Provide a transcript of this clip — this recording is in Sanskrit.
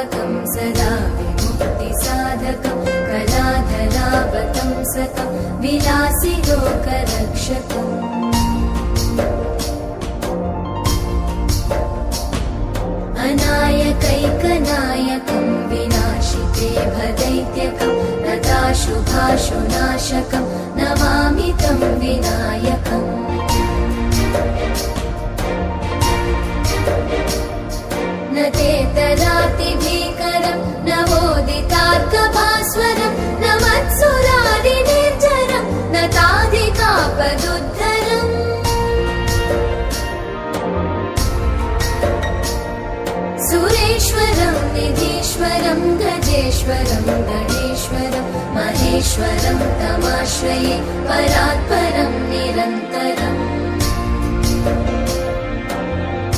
निर्वापकं सदा विमुक्तिसाधकं कलाधरावतं सतं विलासि लोकरक्षकम् अनायकैकनायकं विनाशिते भदैत्यकं नताशुभाशुनाशकं नमामि तं विनायकम् न तेतरातिभीकरं नवोदितार्कभास्वरं न मत्सुरादिनिर्झरं न ताधिकापदुद्धरम् सुरेश्वरं निधीश्वरं गजेश्वरं गणेश्वरं महेश्वरं तमाश्रये परात्परं निरन्तरम्